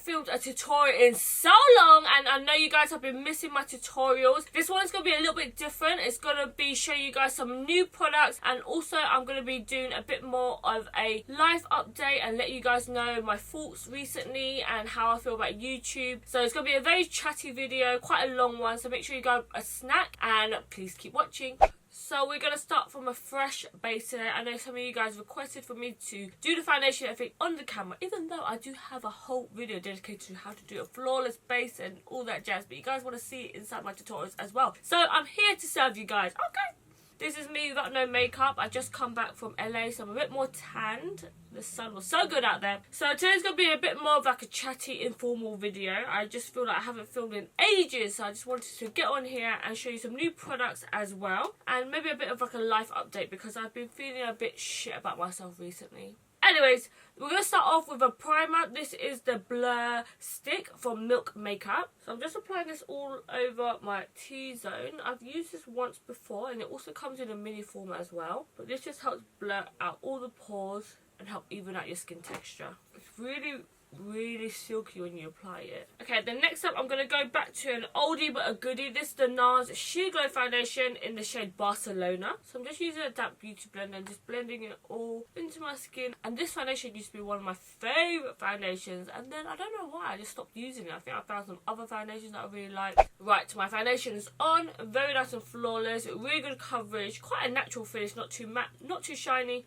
filmed a tutorial in so long, and I know you guys have been missing my tutorials. This one's going to be a little bit different. It's going to be showing you guys some new products, and also I'm going to be doing a bit more of a life update and let you guys know my thoughts recently and how I feel about YouTube. So it's going to be a very chatty video, quite a long one, so make sure you grab a snack and please keep watching. So we're going to start from a fresh base today. I know some of you guys requested for me to do the foundation effect on the camera, even though I do have a whole video dedicated to how to do a flawless base and all that jazz, but you guys want to see it inside my tutorials as well. So I'm here to serve you guys. Okay. This is me without no makeup. I just come back from LA, so I'm a bit more tanned. The sun was so good out there. So today's going to be a bit more of like a chatty, informal video. I just feel like I haven't filmed in ages, so I just wanted to get on here and show you some new products as well. And maybe a bit of like a life update, because I've been feeling a bit shit about myself recently. Anyways, we're going to start off with a primer. This is the Blur Stick from Milk Makeup. So I'm just applying this all over my T-zone. I've used this once before, and it also comes in a mini format as well. But this just helps blur out all the pores and help even out your skin texture. It's really silky when you apply it. Okay, then next up I'm going to go back to an oldie but a goodie. This is the NARS Sheer Glow Foundation in the shade Barcelona. So I'm just using a damp beauty blender and just blending it all into my skin. And this foundation used to be one of my favourite foundations, and then I don't know why I just stopped using it. I think I found some other foundations that I really like. Right, my foundation is on. Very nice and flawless. Really good coverage. Quite a natural finish. Not too matte, not too shiny.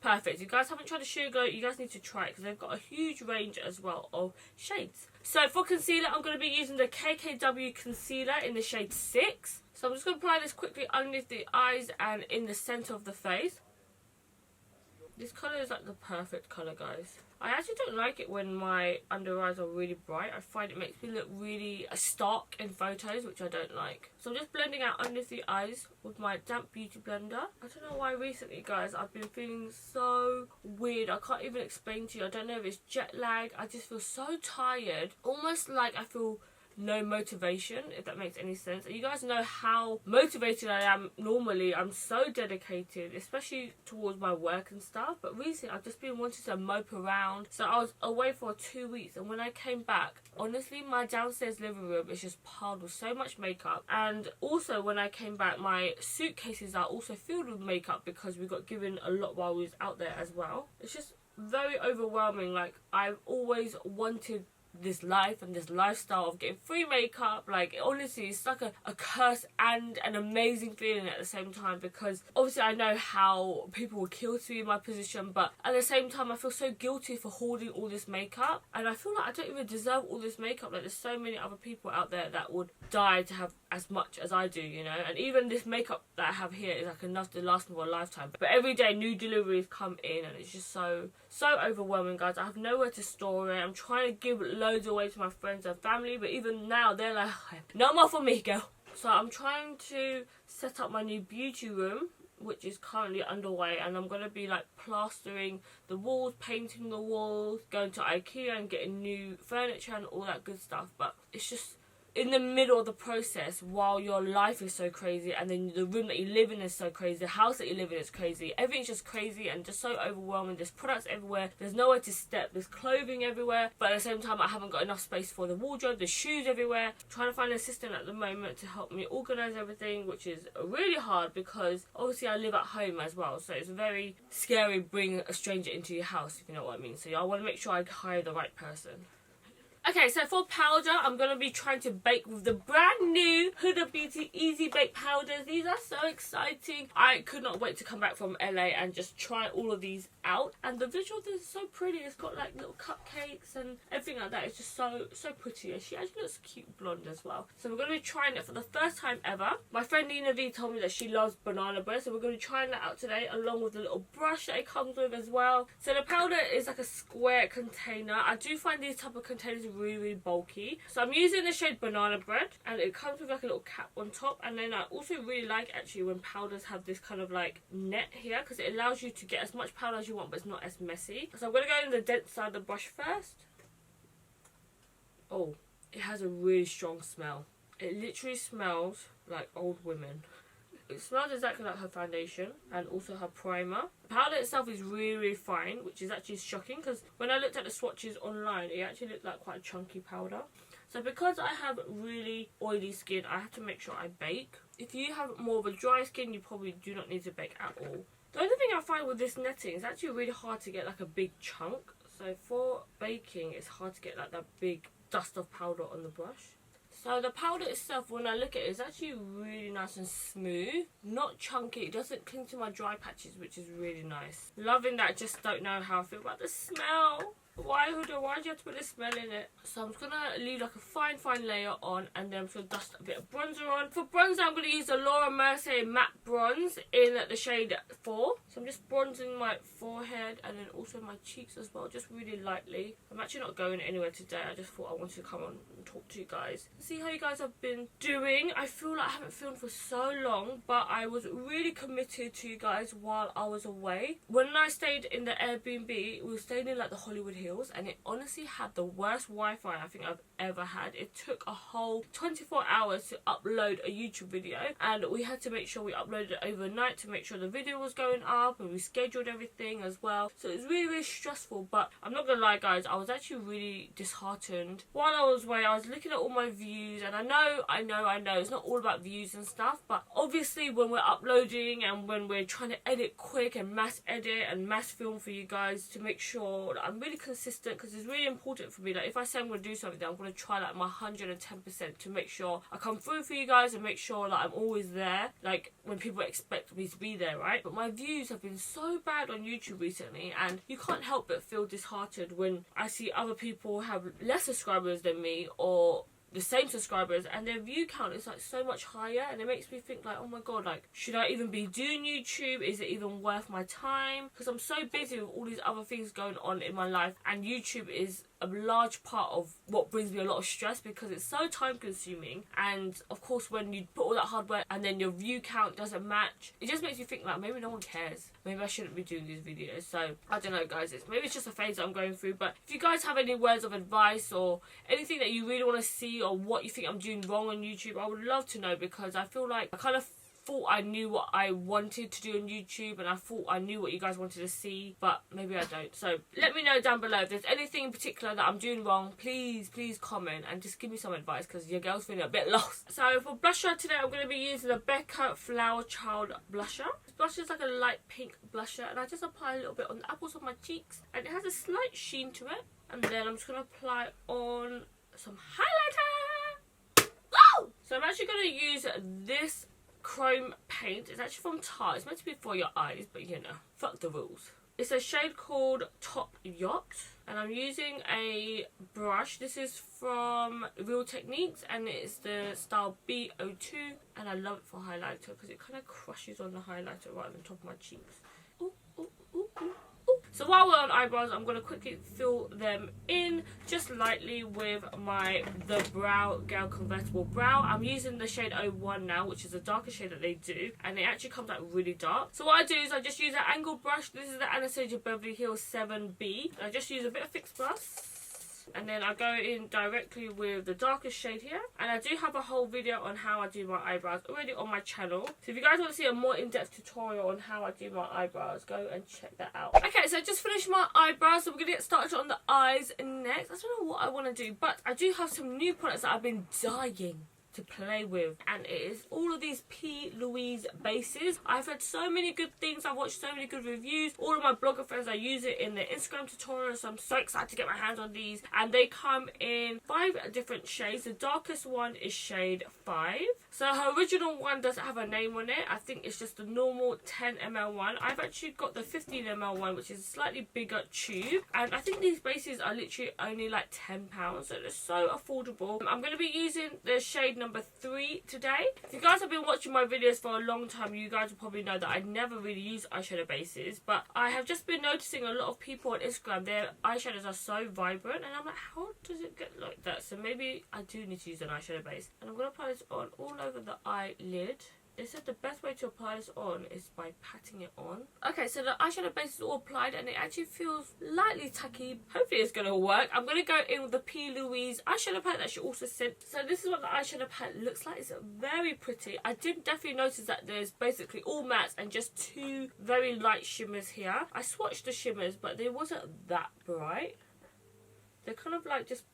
Perfect. If you guys haven't tried the Sheer Glow, you guys need to try it, because they've got a huge range as well of shades. So for concealer, I'm going to be using the KKW concealer in the shade 6. So I'm just going to apply this quickly underneath the eyes and in the centre of the face. This colour is like the perfect colour, guys. I actually don't like it when my under eyes are really bright. I find it makes me look really stark in photos, which I don't like. So I'm just blending out underneath the eyes with my damp beauty blender. I don't know why recently, guys, I've been feeling so weird. I can't even explain to you. I don't know if it's jet lag. I just feel so tired. Almost like I feel no motivation, if that makes any sense. And you guys know how motivated I am normally. I'm so dedicated, especially towards my work and stuff, but recently I've just been wanting to mope around. So I was away for 2 weeks, and when I came back, honestly, my downstairs living room is just piled with so much makeup. And also when I came back, my suitcases are also filled with makeup because we got given a lot while we was out there as well. It's just very overwhelming. Like, I've always wanted this life and this lifestyle of getting free makeup. Like, honestly, it's like a curse and an amazing feeling at the same time, because obviously I know how people would kill to be in my position, but at the same time I feel so guilty for hoarding all this makeup, and I feel like I don't even deserve all this makeup. Like, there's so many other people out there that would die to have as much as I do, you know. And even this makeup that I have here is like enough to last me for a lifetime, but every day new deliveries come in, and it's just so overwhelming, guys. I have nowhere to store it. I'm trying to give loads away to my friends and family, but even now they're like, no more for me, girl. So I'm trying to set up my new beauty room, which is currently underway, and I'm going to be like plastering the walls, painting the walls, going to IKEA and getting new furniture and all that good stuff. But it's just in the middle of the process, while your life is so crazy, and then the room that you live in is so crazy, the house that you live in is crazy, everything's just crazy and just so overwhelming. There's products everywhere, there's nowhere to step, there's clothing everywhere, but at the same time I haven't got enough space for the wardrobe, there's shoes everywhere. I'm trying to find an assistant at the moment to help me organise everything, which is really hard because obviously I live at home as well, so it's very scary bringing a stranger into your house, if you know what I mean. So I want to make sure I hire the right person. Okay, so for powder, I'm going to be trying to bake with the brand new Huda Beauty Easy Bake powders. These are so exciting. I could not wait to come back from LA and just try all of these out. And the visual is so pretty. It's got like little cupcakes and everything like that. It's just so pretty. And she actually looks cute blonde as well. So we're going to be trying it for the first time ever. My friend Nina V told me that she loves banana bread, so we're going to be trying that out today, along with the little brush that it comes with as well. So the powder is like a square container. I do find these type of containers really bulky, so I'm using the shade Banana Bread, and it comes with like a little cap on top. And then I also really like actually when powders have this kind of like net here, because it allows you to get as much powder as you want, but it's not as messy. So I'm going to go in the dense side of the brush first. Oh, it has a really strong smell. It literally smells like old women. It smells exactly like her foundation and also her primer. The powder itself is really, really fine, which is actually shocking because when I looked at the swatches online, it actually looked like quite a chunky powder. So because I have really oily skin, I have to make sure I bake. If you have more of a dry skin, you probably do not need to bake at all. The only thing I find with this netting is actually really hard to get like a big chunk. So for baking, it's hard to get like that big dust of powder on the brush. So the powder itself, when I look at it, is actually really nice and smooth. Not chunky. It doesn't cling to my dry patches, which is really nice. Loving that. Just don't know how I feel about the smell. Why, Huda? Why did you have to put the smell in it? So I'm just going to leave like a fine layer on, and then I'm just going to dust a bit of bronzer on. For bronzer, I'm going to use the Laura Mercier matte bronze in the shade 4. So I'm just bronzing my forehead and then also my cheeks as well, just really lightly. I'm actually not going anywhere today. I just thought I wanted to come on and talk to you guys. See how you guys have been doing. I feel like I haven't filmed for so long, but I was really committed to you guys while I was away. When I stayed in the Airbnb, we were staying in like the Hollywood Hills, and it honestly had the worst Wi-Fi I think I've ever had. It took a whole 24 hours to upload a YouTube video, and we had to make sure we uploaded it overnight to make sure the video was going up, and we scheduled everything as well. So it was really, really stressful, but I'm not gonna lie guys, I was actually really disheartened. While I was away, I was looking at all my views, and I know it's not all about views and stuff, but obviously when we're uploading and when we're trying to edit quick and mass edit and mass film for you guys, to make sure that I'm really consistent, because it's really important for me. Like if I say I'm going to do something, I'm going to try like my 110% to make sure I come through for you guys and make sure that I'm always there, like when people expect me to be there, right? But my views have been so bad on YouTube recently, and you can't help but feel disheartened when I see other people have less subscribers than me or the same subscribers, and their view count is like so much higher, and it makes me think like, oh my god, like should I even be doing YouTube? Is it even worth my time? Because I'm so busy with all these other things going on in my life, and YouTube is a large part of what brings me a lot of stress because it's so time consuming. And of course when you put all that hard work and then your view count doesn't match, it just makes you think like maybe no one cares, maybe I shouldn't be doing these videos. So I don't know guys, maybe it's just a phase that I'm going through. But if you guys have any words of advice or anything that you really want to see or what you think I'm doing wrong on YouTube, I would love to know, because I feel like I kind of thought I knew what I wanted to do on YouTube, and I thought I knew what you guys wanted to see, but maybe I don't. So let me know down below if there's anything in particular that I'm doing wrong. Please comment and just give me some advice, because your girl's feeling a bit lost. So for blusher today, I'm going to be using the Becca Flowerchild blusher. This blusher is like a light pink blusher, and I just apply a little bit on the apples of my cheeks, and it has a slight sheen to it. And then I'm just going to apply on some highlighter. Woo! So I'm actually going to use this chrome paint. It's actually from Thuy. It's meant to be for your eyes, but you know, fuck the rules. It's a shade called Top Yacht, and I'm using a brush. This is from Real Techniques, and it's the style B02, and I love it for highlighter because it kind of crushes on the highlighter right on the top of my cheeks. Ooh, ooh, ooh, ooh. So while we're on eyebrows, I'm going to quickly fill them in just lightly with the Brow Girl Convertible Brow. I'm using the shade 01 now, which is the darker shade that they do, and it actually comes out really dark. So what I do is I just use an angled brush. This is the Anastasia Beverly Hills 7B. I just use a bit of fixed brush, and then I go in directly with the darkest shade here. And I do have a whole video on how I do my eyebrows already on my channel, so if you guys want to see a more in-depth tutorial on how I do my eyebrows, go and check that out. Okay, so I just finished my eyebrows, so we're gonna get started on the eyes next. I don't know what I want to do, but I do have some new products that I've been dying to play with, and it is all of these Louise bases. I've heard so many good things, I've watched so many good reviews. All of my blogger friends, I use it in their Instagram tutorials, so I'm so excited to get my hands on these. And they come in 5 different shades. The darkest one is shade 5. So her original one doesn't have a name on it. I think it's just the normal 10 ml one. I've actually got the 15 ml one, which is a slightly bigger tube, and I think these bases are literally only like £10, so they're so affordable. I'm going to be using the shade number 3 today. If you guys have been watching my videos for a long time, you guys will probably know that I never really use eyeshadow bases, but I have just been noticing a lot of people on Instagram, their eyeshadows are so vibrant, and I'm like, how does it get like that? So maybe I do need to use an eyeshadow base, and I'm going to apply this on all over the eyelid. They said the best way to apply this on is by patting it on. Okay, so the eyeshadow base is all applied and it actually feels lightly tacky. Hopefully it's going to work. I'm going to go in with the P. Louise eyeshadow palette that she also sent. So this is what the eyeshadow palette looks like. It's very pretty. I did definitely notice that there's basically all mattes and just 2 very light shimmers here. I swatched the shimmers, but they wasn't that bright. They're kind of like just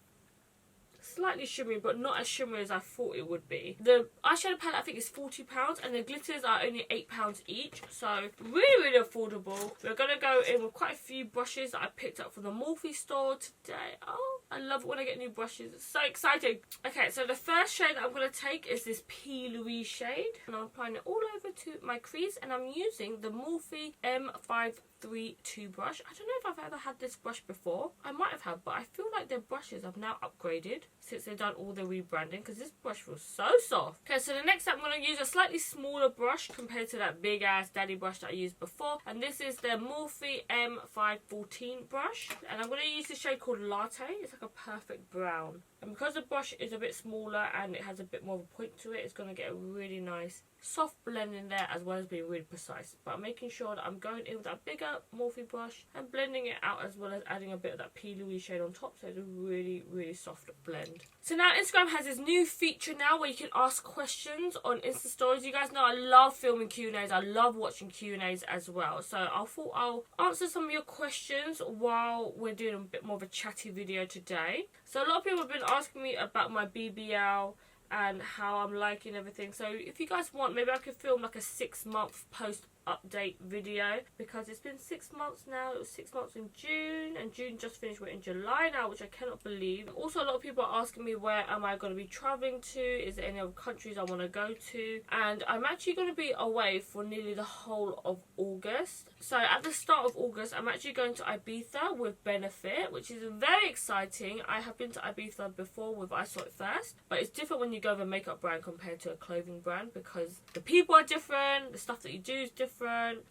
slightly shimmery, but not as shimmery as I thought it would be. The eyeshadow palette I think is £40 and the glitters are only £8 each, so really affordable. We're gonna go in with quite a few brushes that I picked up from the Morphe store today. Oh, I love it when I get new brushes. It's so exciting. Okay, so the first shade that I'm gonna take is this P. Louise shade, and I'm applying it all over to my crease, and I'm using the Morphe M532 brush. I don't know if I've ever had this brush before. I might have had, but I feel like their brushes have now upgraded since they've done all the rebranding, because this brush feels so soft. Okay, so the next I'm going to use a slightly smaller brush compared to that big ass daddy brush that I used before, and this is the Morphe M514 brush, and I'm going to use the shade called Latte. It's like a perfect brown, and because the brush is a bit smaller and it has a bit more of a point to it, it's going to get a really nice soft blend in there, as well as being really precise. But I'm making sure that I'm going in with that bigger Morphe brush and blending it out, as well as adding a bit of that P. Louise shade on top, so it's a really soft blend. So now Instagram has this new feature now where you can ask questions on Insta stories. You guys know I love filming Q&As. I love watching Q&As as well. So I thought I'll answer some of your questions while we're doing a bit more of a chatty video today. So a lot of people have been asking me about my BBL and how I'm liking everything. So if you guys want, maybe I could film like a 6-month post update video, because it's been 6 months now. It was 6 months in June, and June just finished. We're in July now, which I cannot believe. Also, a lot of people are asking me where am I going to be traveling to, is there any other countries I want to go to, and I'm actually going to be away for nearly the whole of August. So at the start of August I'm actually going to Ibiza with Benefit, which is very exciting. I have been to Ibiza before with I Saw It First, but it's different when you go with a makeup brand compared to a clothing brand, because the people are different, the stuff that you do is different.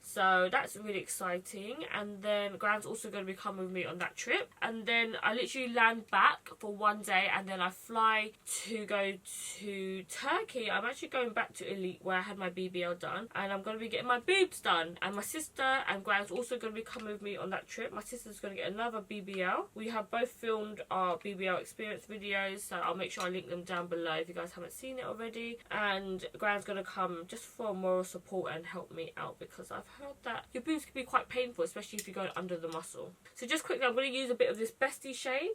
So that's really exciting. And then Graham's also going to be coming with me on that trip, and then I literally land back for 1 day and then I fly to go to Turkey. I'm actually going back to Elix'r where I had my BBL done, and I'm going to be getting my boobs done. And my sister and Graham's also going to be coming with me on that trip. My sister's going to get another BBL. We have both filmed our BBL experience videos, so I'll make sure I link them down below if you guys haven't seen it already. And Graham's going to come just for moral support and help me out, because I've heard that your boobs can be quite painful, especially if you go under the muscle. So just quickly, I'm going to use a bit of this Bestie shade,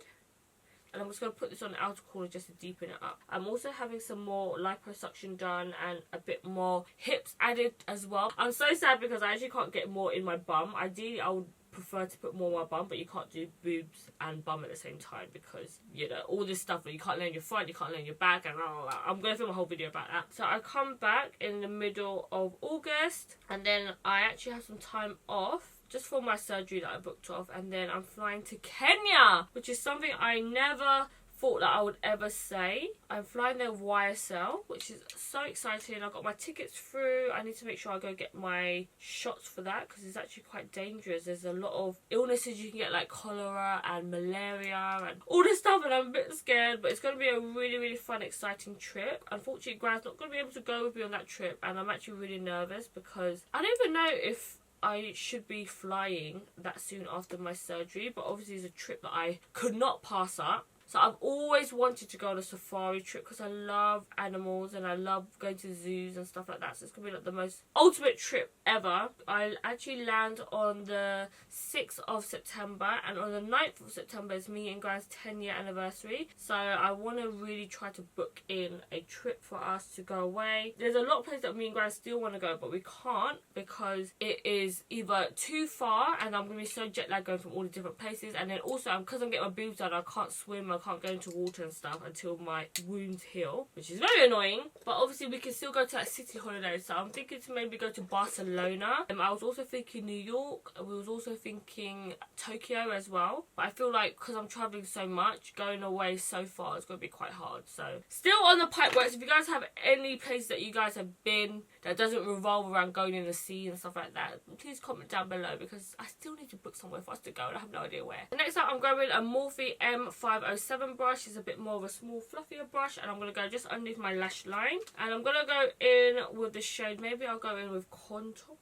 and I'm just going to put this on the outer corner just to deepen it up. I'm also having some more liposuction done and a bit more hips added as well. I'm so sad because I actually can't get more in my bum. Ideally, I would prefer to put more on my bum, but you can't do boobs and bum at the same time, because you know all this stuff that you can't lay on your front, you can't lay on your back, and all that. I'm gonna film a whole video about that. So I come back in the middle of August, and then I actually have some time off just for my surgery that I booked off, and then I'm flying to Kenya, which is something I never thought that I would ever say. I'm flying there with YSL, which is so exciting. I got my tickets through. I need to make sure I go get my shots for that, because it's actually quite dangerous. There's a lot of illnesses you can get, like cholera and malaria and all this stuff, and I'm a bit scared, but it's going to be a really fun, exciting trip. Unfortunately, Graham's not going to be able to go with me on that trip, and I'm actually really nervous because I don't even know if I should be flying that soon after my surgery, but obviously it's a trip that I could not pass up. So I've always wanted to go on a safari trip, because I love animals and I love going to zoos and stuff like that. So it's going to be like the most ultimate trip ever. I actually land on the 6th of September, and on the 9th of September is me and Graham's 10-year anniversary. So I want to really try to book in a trip for us to go away. There's a lot of places that me and Graham still want to go, but we can't because it is either too far and I'm going to be so jet lagged going from all the different places, and then also because I'm getting my boobs done, I can't swim, I can't go into water and stuff until my wounds heal, which is very annoying. But obviously we can still go to that city holiday, so I'm thinking to maybe go to Barcelona. I was also thinking New York, we was also thinking Tokyo as well, but I feel like because I'm travelling so much, going away so far is going to be quite hard. So still on the pipe works. If you guys have any place that you guys have been that doesn't revolve around going in the sea and stuff like that, please comment down below, because I still need to book somewhere for us to go and I have no idea where. Next up I'm going with a Morphe M507. 7 brush. It's a bit more of a small, fluffier brush, and I'm going to go just underneath my lash line. And I'm going to go in with the shade, maybe I'll go in with Contour.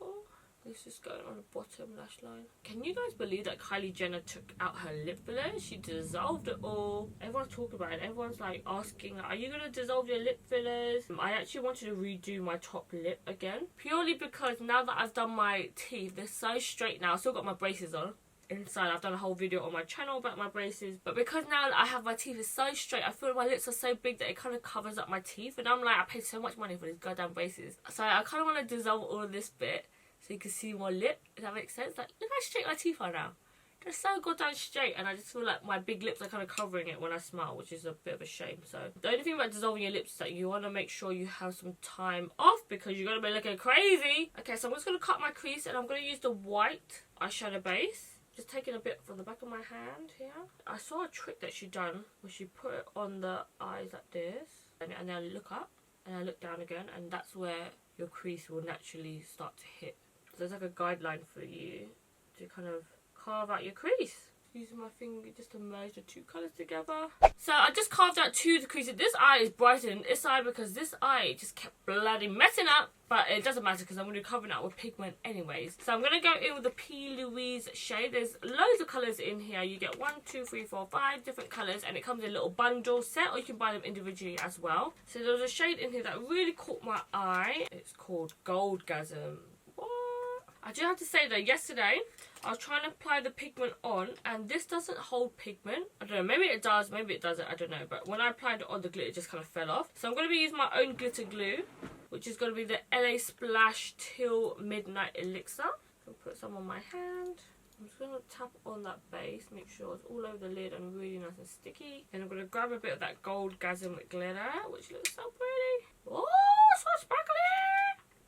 Let's just go on the bottom lash line. Can you guys believe that Kylie Jenner took out her lip fillers? She dissolved it all. Everyone's talking about it. Everyone's like asking, are you going to dissolve your lip fillers? I actually wanted to redo my top lip again. Purely because now that I've done my teeth, they're so straight now. I've still got my braces on. Inside, I've done a whole video on my channel about my braces. But because now that I have my teeth is so straight, I feel my lips are so big that it kind of covers up my teeth. And I'm like, I paid so much money for these goddamn braces. So I kind of want to dissolve all of this bit, so you can see my lip. Does that make sense? Like, look how straight my teeth are now. They're so goddamn straight, and I just feel like my big lips are kind of covering it when I smile, which is a bit of a shame. So the only thing about dissolving your lips is that you want to make sure you have some time off, because you're going to be looking crazy. Okay, so I'm just going to cut my crease, and I'm going to use the white eyeshadow base. Just taking a bit from the back of my hand here. I saw a trick that she done where she put it on the eyes like this, and then I look up, and I look down again, and that's where your crease will naturally start to hit. There's like a guideline for you to kind of carve out your crease. Using my finger just to merge the two colours together. So I just carved out two of the creases. This eye is brighter than this eye because this eye just kept bloody messing up. But it doesn't matter because I'm going to be covering it with pigment anyways. So I'm going to go in with the P. Louise shade. There's loads of colours in here. You get 1, 2, 3, 4, 5 different colours. And it comes in a little bundle set, or you can buy them individually as well. So there's a shade in here that really caught my eye. It's called Goldgasm. I do have to say though, yesterday I was trying to apply the pigment on, and this doesn't hold pigment. I don't know, maybe it does, maybe it doesn't, I don't know. But when I applied it on, the glitter just kind of fell off. So I'm going to be using my own glitter glue, which is going to be the LA Splash Till Midnight Elix'r. I'll put some on my hand. I'm just going to tap on that base, make sure it's all over the lid and really nice and sticky. And I'm going to grab a bit of that Goldgasm glitter, which looks so pretty. Oh, so sparkly!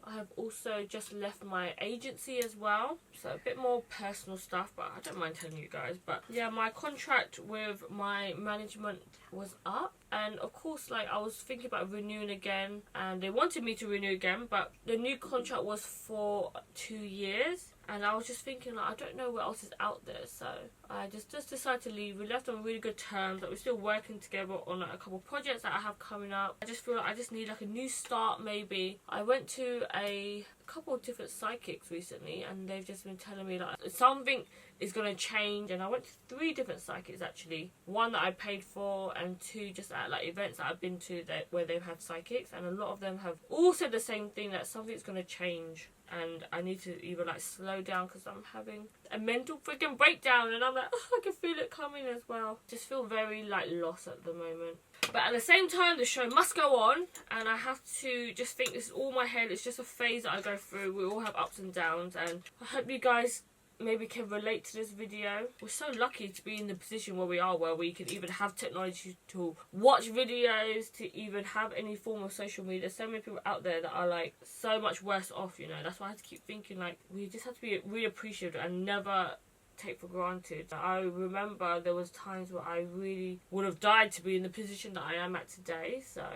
I have also just left my agency as well, so a bit more personal stuff, but I don't mind telling you guys. But yeah, my contract with my management was up, and of course, like, I was thinking about renewing again, and they wanted me to renew again, but the new contract was for 2 years. And I was just thinking, like, I don't know what else is out there, so I just decided to leave. We left on really good terms. Like, we're still working together on like a couple of projects that I have coming up. I just feel like I just need like a new start maybe. I went to a couple of different psychics recently, and they've just been telling me like something is going to change. And I went to 3 different psychics actually. 1 that I paid for, and 2 just at like events that I've been to where they've had psychics, and a lot of them have all said the same thing, that something's going to change. And I need to either like slow down because I'm having a mental freaking breakdown, and I'm like, oh, I can feel it coming as well. Just feel very like lost at the moment. But at the same time, the show must go on, and I have to just think this is all my head. It's just a phase that I go through. We all have ups and downs, and I hope you guys maybe can relate to this video. We're so lucky to be in the position where we are, where we can even have technology to watch videos, to even have any form of social media. There's so many people out there that are like so much worse off, you know. That's why I have to keep thinking, like, we just have to be really appreciative and never take for granted. I remember there was times where I really would have died to be in the position that I am at today. So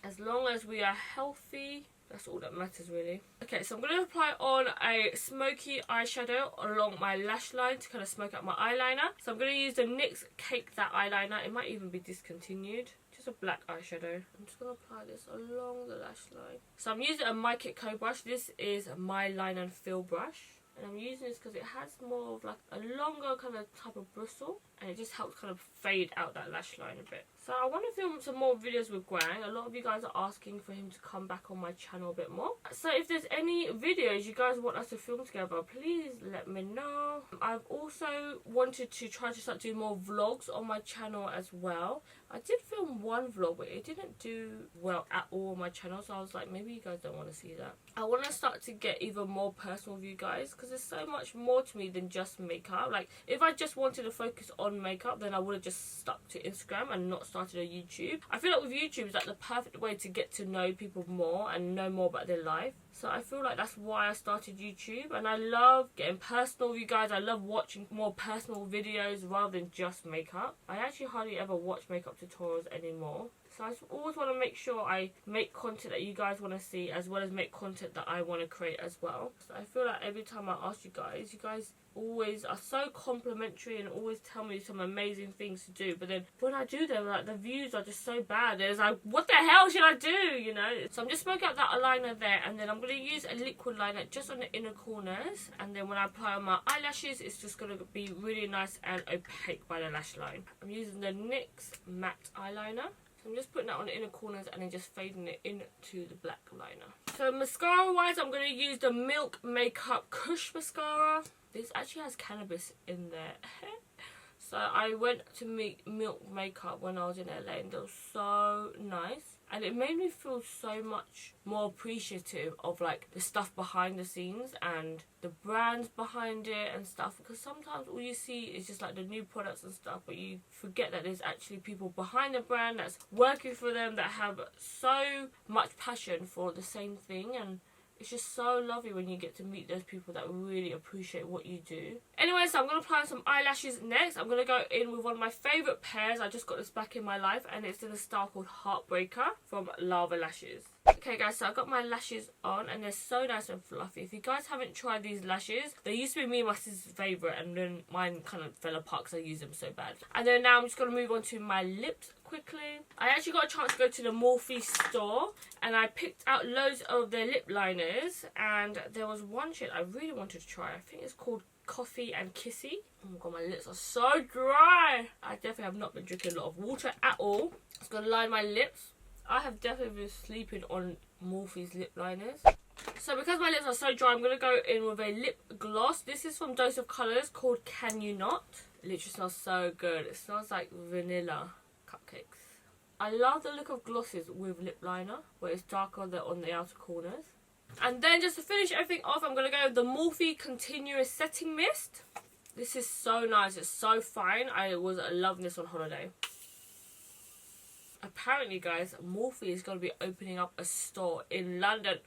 as long as we are healthy, that's all that matters really. Okay, so I'm going to apply on a smoky eyeshadow along my lash line to kind of smoke out my eyeliner. So I'm going to use the NYX Cake That eyeliner. It might even be discontinued. Just a black eyeshadow. I'm just going to apply this along the lash line. So I'm using a My Kit Co brush. This is my Line and Fill brush. And I'm using this because it has more of like a longer kind of type of bristle, and it just helps kind of fade out that lash line a bit. So I want to film some more videos with Gwang. A lot of you guys are asking for him to come back on my channel a bit more. So if there's any videos you guys want us to film together, please let me know. I've also wanted to try to start doing more vlogs on my channel as well. I did film 1 vlog, but it didn't do well at all on my channel, so I was like, maybe you guys don't want to see that. I want to start to get even more personal with you guys, because there's so much more to me than just makeup. Like, if I just wanted to focus on makeup, then I would have just stuck to Instagram and not started a YouTube. I feel like with YouTube, it's like the perfect way to get to know people more and know more about their life. So I feel like that's why I started YouTube, and I love getting personal with you guys. I love watching more personal videos rather than just makeup. I actually hardly ever watch makeup tutorials anymore. So I always want to make sure I make content that you guys want to see, as well as make content that I want to create as well. So I feel like every time I ask you guys always are so complimentary and always tell me some amazing things to do, but then when I do them, like, the views are just so bad. It's like, what the hell should I do, you know? So I'm just smoking out that eyeliner there, and then I'm going to use a liquid liner just on the inner corners, and then when I apply on my eyelashes, it's just going to be really nice and opaque by the lash line. I'm using the NYX matte eyeliner. So I'm just putting that on the inner corners and then just fading it into the black liner. So mascara wise, I'm going to use the Milk Makeup KUSH mascara. This actually has cannabis in there. So I went to meet Milk Makeup when I was in LA, and it was so nice. And it made me feel so much more appreciative of, like, the stuff behind the scenes and the brands behind it and stuff. Because sometimes all you see is just, like, the new products and stuff, but you forget that there's actually people behind the brand that's working for them, that have so much passion for the same thing. And it's just so lovely when you get to meet those people that really appreciate what you do. Anyway, so I'm going to apply some eyelashes next. I'm going to go in with one of my favourite pairs. I just got this back in my life, and it's in a style called Heartbreaker from Lava Lashes. Okay guys, so I got my lashes on, and they're so nice and fluffy. If you guys haven't tried these lashes, they used to be me and my sister's favourite, and then mine kind of fell apart because I used them so bad. And then now I'm just going to move on to my lips quickly. I actually got a chance to go to the Morphe store, and I picked out loads of their lip liners, and there was one shade I really wanted to try. I think it's called Coffee and Kissy. Oh my god, my lips are so dry. I definitely have not been drinking a lot of water at all. Just going to line my lips. I have definitely been sleeping on Morphe's lip liners. So because my lips are so dry, I'm going to go in with a lip gloss. This is from Dose of Colours called Can You Not. It literally smells so good. It smells like vanilla cupcakes. I love the look of glosses with lip liner, where it's darker on the outer corners. And then just to finish everything off, I'm going to go with the Morphe Continuous Setting Mist. This is so nice. It's so fine. I was loving this on holiday. Apparently, guys, Morphe is going to be opening up a store in London.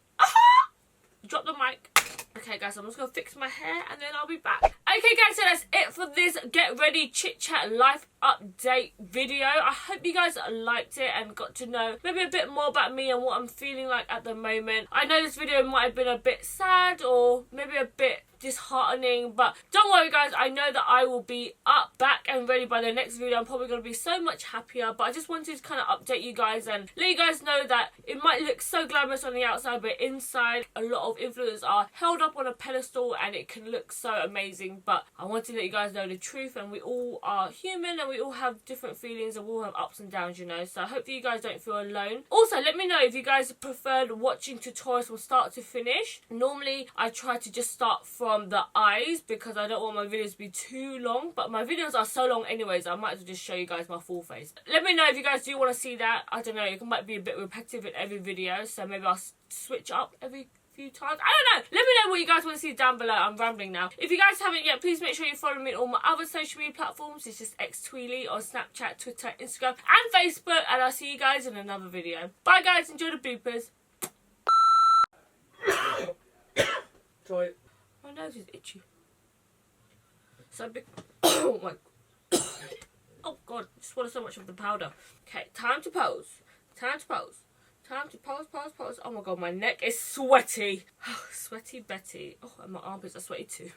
Drop the mic. Okay, guys, I'm just going to fix my hair and then I'll be back. Okay, guys, so that's it for this Get Ready Chit Chat Life Update video. I hope you guys liked it and got to know maybe a bit more about me and what I'm feeling like at the moment. I know this video might have been a bit sad or maybe a bit disheartening, but don't worry guys, I know that I will be up, back and ready by the next video. I'm probably going to be so much happier, but I just wanted to kind of update you guys and let you guys know that it might look so glamorous on the outside, but inside a lot of influencers are held up on a pedestal and it can look so amazing. But I want to let you guys know the truth, and we all are human and we all have different feelings and we all have ups and downs, you know. So I hope that you guys don't feel alone. Also, let me know if you guys preferred watching tutorials from start to finish. Normally I try to just start from the eyes because I don't want my videos to be too long, but my videos are so long anyways, I might as well just show you guys my full face. Let me know if you guys do want to see that. I don't know, it might be a bit repetitive in every video, so maybe I'll switch up every few times. I don't know. Let me know what you guys want to see down below. I'm rambling now. If you guys haven't yet, please make sure you follow me on all my other social media platforms. It's just xTweely on Snapchat, Twitter, Instagram and Facebook, and I'll see you guys in another video. Bye guys, enjoy the bloopers. Try it. My nose is itchy. So big. Oh my. Oh god, I just wanted so much of the powder. Okay, time to pose. Time to pose. Time to pose, pose, pose. Oh my god, my neck is sweaty. Sweaty Betty. Oh, and my armpits are sweaty too.